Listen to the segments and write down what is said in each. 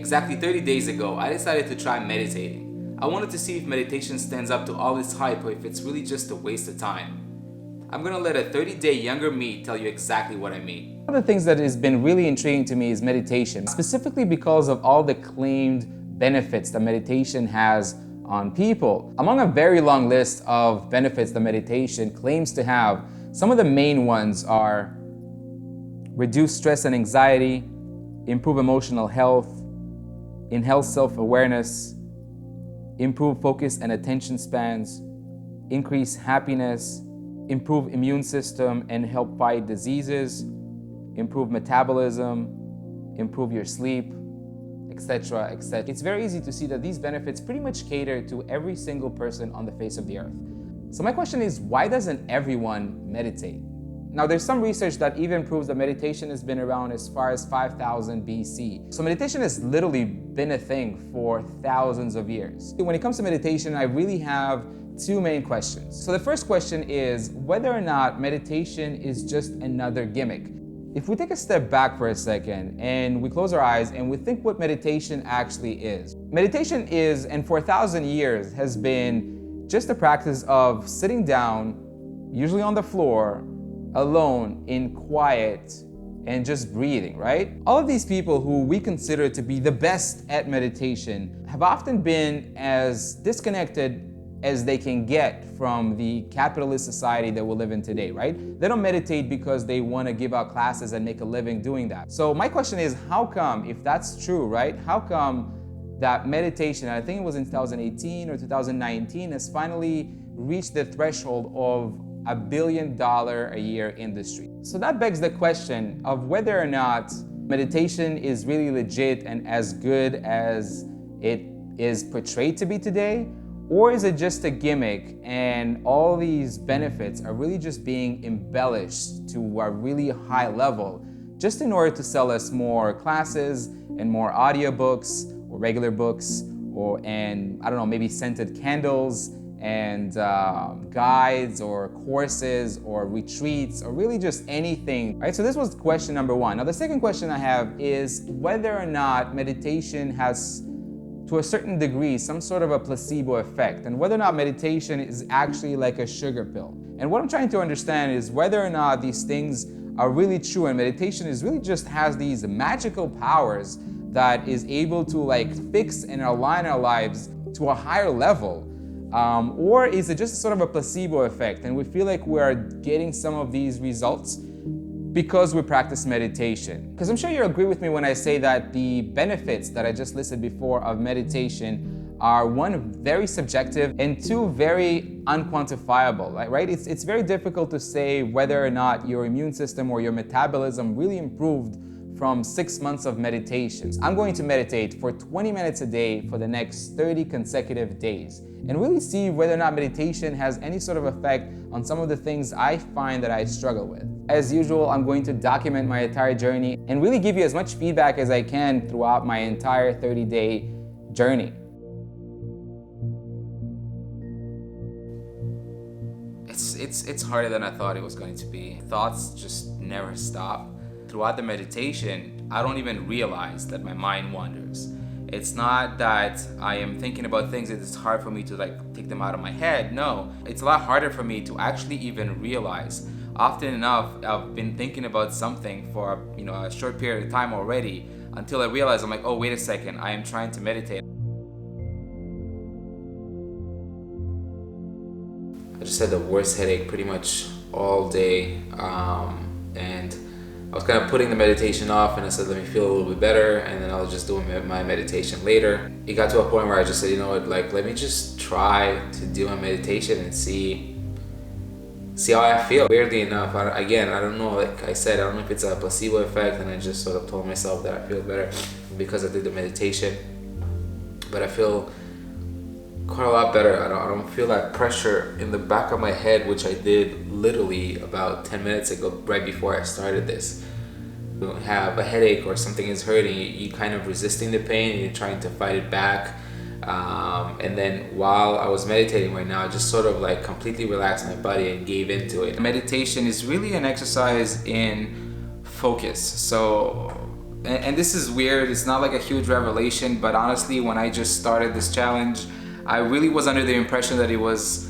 Exactly 30 days ago, I decided to try meditating. I wanted to see if meditation stands up to all this hype or if it's really just a waste of time. I'm gonna let a 30-day younger me tell you exactly what I mean. One of the things that has been really intriguing to me is meditation, specifically because of all the claimed benefits that meditation has on people. Among a very long list of benefits that meditation claims to have, some of the main ones are reduce stress and anxiety, improve emotional health, enhance self-awareness, improve focus and attention spans, increase happiness, improve immune system and help fight diseases, improve metabolism, improve your sleep, etc., etc. It's very easy to see that these benefits pretty much cater to every single person on the face of the earth. So my question is, why doesn't everyone meditate? Now, there's some research that even proves that meditation has been around as far as 5000 BC. So meditation has literally been a thing for thousands of years. When it comes to meditation, I really have two main questions. So the first question is whether or not meditation is just another gimmick. If we take a step back for a second and we close our eyes and we think what meditation actually is. Meditation is, and for 1,000 years, has been just a practice of sitting down, usually on the floor, alone, in quiet, and just breathing, right? All of these people who we consider to be the best at meditation have often been as disconnected as they can get from the capitalist society that we live in today, right? They don't meditate because they want to give out classes and make a living doing that. So my question is, how come, if that's true, right? How come that meditation, I think it was in 2018 or 2019, has finally reached the threshold of $1 billion a year industry? So that begs the question of whether or not meditation is really legit and as good as it is portrayed to be today, or is it just a gimmick and all these benefits are really just being embellished to a really high level just in order to sell us more classes and more audiobooks or regular books and I don't know, maybe scented candles and guides or courses or retreats or really just anything, right? So this was question number one. Now the second question I have is whether or not meditation has, to a certain degree, some sort of a placebo effect, and whether or not meditation is actually like a sugar pill. And what I'm trying to understand is whether or not these things are really true and meditation is really just has these magical powers that is able to like fix and align our lives to a higher level. Or is it just sort of a placebo effect and we feel like we're getting some of these results because we practice meditation? Because I'm sure you agree with me when I say that the benefits that I just listed before of meditation are one, very subjective, and two, very unquantifiable, right? It's very difficult to say whether or not your immune system or your metabolism really improved from 6 months of meditation. I'm going to meditate for 20 minutes a day for the next 30 consecutive days and really see whether or not meditation has any sort of effect on some of the things I find that I struggle with. As usual, I'm going to document my entire journey and really give you as much feedback as I can throughout my entire 30-day journey. It's harder than I thought it was going to be. Thoughts just never stop. Throughout the meditation, I don't even realize that my mind wanders. It's not that I am thinking about things that it's hard for me to like take them out of my head. No, it's a lot harder for me to actually even realize. Often enough, I've been thinking about something for a short period of time already until I realize I'm like, oh, wait a second, I am trying to meditate. I just had the worst headache pretty much all day, and I was kind of putting the meditation off, and I said, let me feel a little bit better, and then I was just doing my meditation later. It got to a point where I just said, you know what, like, let me just try to do my meditation and see how I feel. Weirdly enough, I don't know, like I said, I don't know if it's a placebo effect, and I just sort of told myself that I feel better because I did the meditation, but I feel quite a lot better. I don't feel that pressure in the back of my head, which I did literally about 10 minutes ago, right before I started this. You have a headache or something is hurting, you kind of resisting the pain and you're trying to fight it back. And then while I was meditating right now, I just sort of like completely relaxed my body and gave into it. Meditation is really an exercise in focus. So And this is weird, it's not like a huge revelation, but honestly, when I just started this challenge, I really was under the impression that it was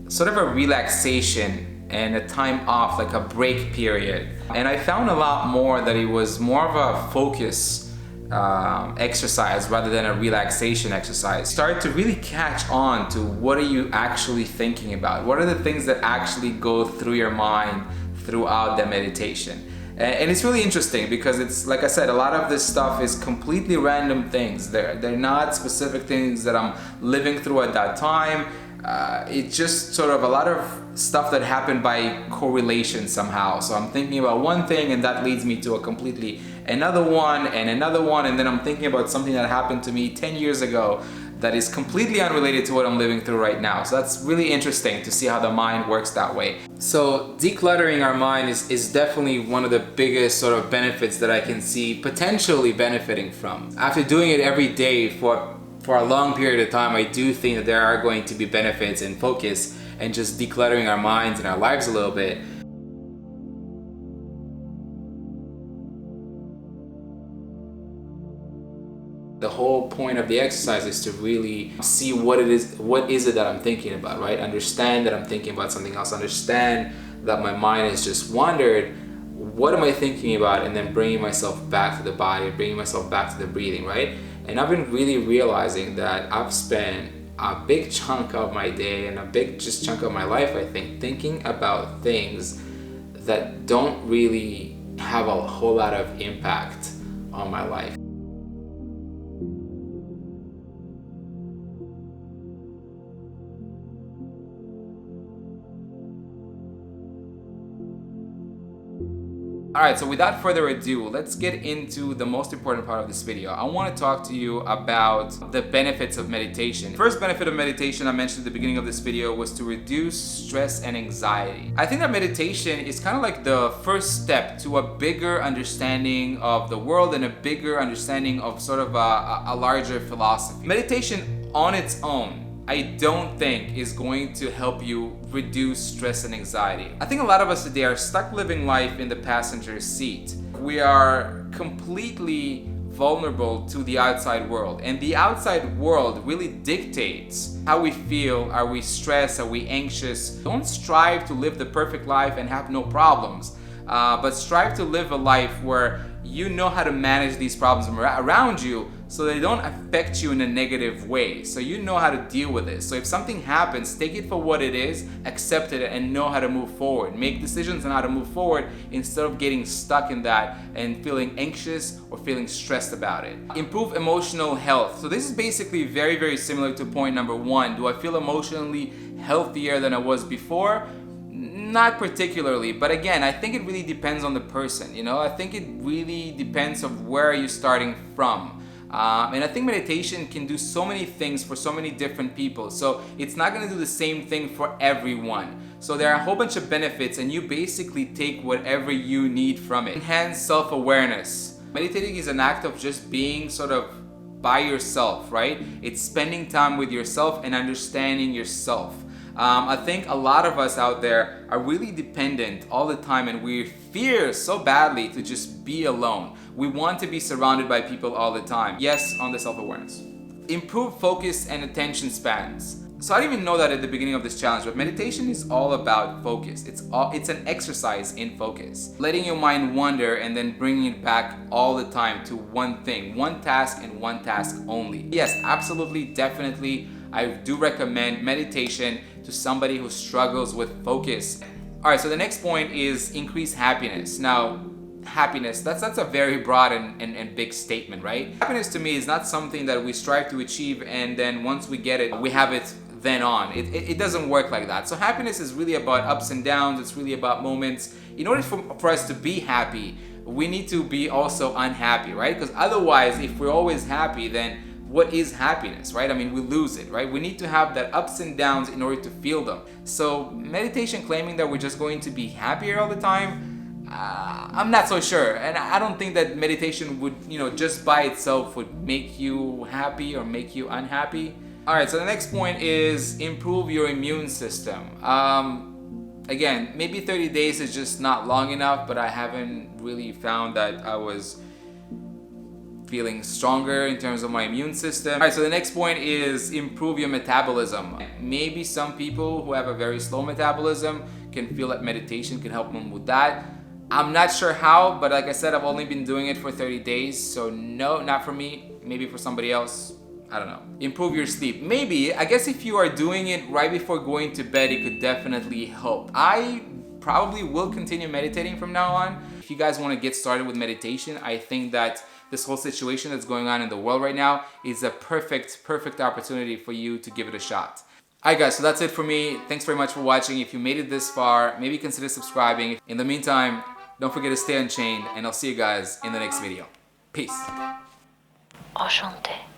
sort of a relaxation and a time off, like a break period. And I found a lot more that it was more of a focus exercise rather than a relaxation exercise. Start to really catch on to what are you actually thinking about? What are the things that actually go through your mind throughout the meditation? And it's really interesting because it's, like I said, a lot of this stuff is completely random things. They're not specific things that I'm living through at that time. It's just sort of a lot of stuff that happened by correlation somehow. So I'm thinking about one thing and that leads me to a completely another one, and then I'm thinking about something that happened to me 10 years ago that is completely unrelated to what I'm living through right now. So that's really interesting to see how the mind works that way. So decluttering our mind is definitely one of the biggest sort of benefits that I can see potentially benefiting from. After doing it every day for a long period of time, I do think that there are going to be benefits in focus and just decluttering our minds and our lives a little bit. The whole point of the exercise is to really see what is it that I'm thinking about, right? Understand that I'm thinking about something else, understand that my mind has just wandered. What am I thinking about? And then bringing myself back to the body, bringing myself back to the breathing, right? And I've been really realizing that I've spent a big chunk of my day and a big just chunk of my life, I think, thinking about things that don't really have a whole lot of impact on my life. Alright, so without further ado, let's get into the most important part of this video. I want to talk to you about the benefits of meditation. First benefit of meditation I mentioned at the beginning of this video was to reduce stress and anxiety. I think that meditation is kind of like the first step to a bigger understanding of the world and a bigger understanding of sort of a larger philosophy. Meditation on its own, I don't think is going to help you reduce stress and anxiety. I think a lot of us today are stuck living life in the passenger seat. We are completely vulnerable to the outside world, and the outside world really dictates how we feel. Are we stressed? Are we anxious? Don't strive to live the perfect life and have no problems, but strive to live a life where you know how to manage these problems around you so they don't affect you in a negative way. So you know how to deal with it. So if something happens, take it for what it is, accept it, and know how to move forward. Make decisions on how to move forward instead of getting stuck in that and feeling anxious or feeling stressed about it. Improve emotional health. So this is basically very, very similar to point number one. Do I feel emotionally healthier than I was before? Not particularly, but again, I think it really depends on the person. I think it really depends of where you're starting from. And I think meditation can do so many things for so many different people. So it's not going to do the same thing for everyone. So there are a whole bunch of benefits, and you basically take whatever you need from it. Enhance self-awareness. Meditating is an act of just being sort of by yourself, right? It's spending time with yourself and understanding yourself. I think a lot of us out there are really dependent all the time, and we fear so badly to just be alone. We want to be surrounded by people all the time. Yes, on the self-awareness. Improve focus and attention spans. So I didn't even know that at the beginning of this challenge, but meditation is all about focus. It's an exercise in focus. Letting your mind wander and then bringing it back all the time to one thing, one task and one task only. Yes, absolutely, definitely. I do recommend meditation to somebody who struggles with focus. All right, so the next point is increase happiness. Now, happiness, that's a very broad and big statement, right? Happiness to me is not something that we strive to achieve and then once we get it, we have it then on. It doesn't work like that. So happiness is really about ups and downs. It's really about moments. In order for us to be happy, we need to be also unhappy, right? Because otherwise, if we're always happy, then what is happiness, right? I mean, we lose it, right? We need to have that ups and downs in order to feel them. So meditation claiming that we're just going to be happier all the time, I'm not so sure. And I don't think that meditation would, just by itself would make you happy or make you unhappy. All right, so the next point is improve your immune system. Again, maybe 30 days is just not long enough, but I haven't really found that I was feeling stronger in terms of my immune system. All right, so the next point is improve your metabolism. Maybe some people who have a very slow metabolism can feel that meditation can help them with that. I'm not sure how, but like I said, I've only been doing it for 30 days, so no, not for me. Maybe for somebody else. I don't know. Improve your sleep. Maybe, I guess if you are doing it right before going to bed, it could definitely help. I probably will continue meditating from now on. If you guys want to get started with meditation, I think that this whole situation that's going on in the world right now is a perfect opportunity for you to give it a shot. Alright guys, so that's it for me. Thanks very much for watching. If you made it this far, maybe consider subscribing. In the meantime, don't forget to stay unchained, and I'll see you guys in the next video. Peace. Enchanté.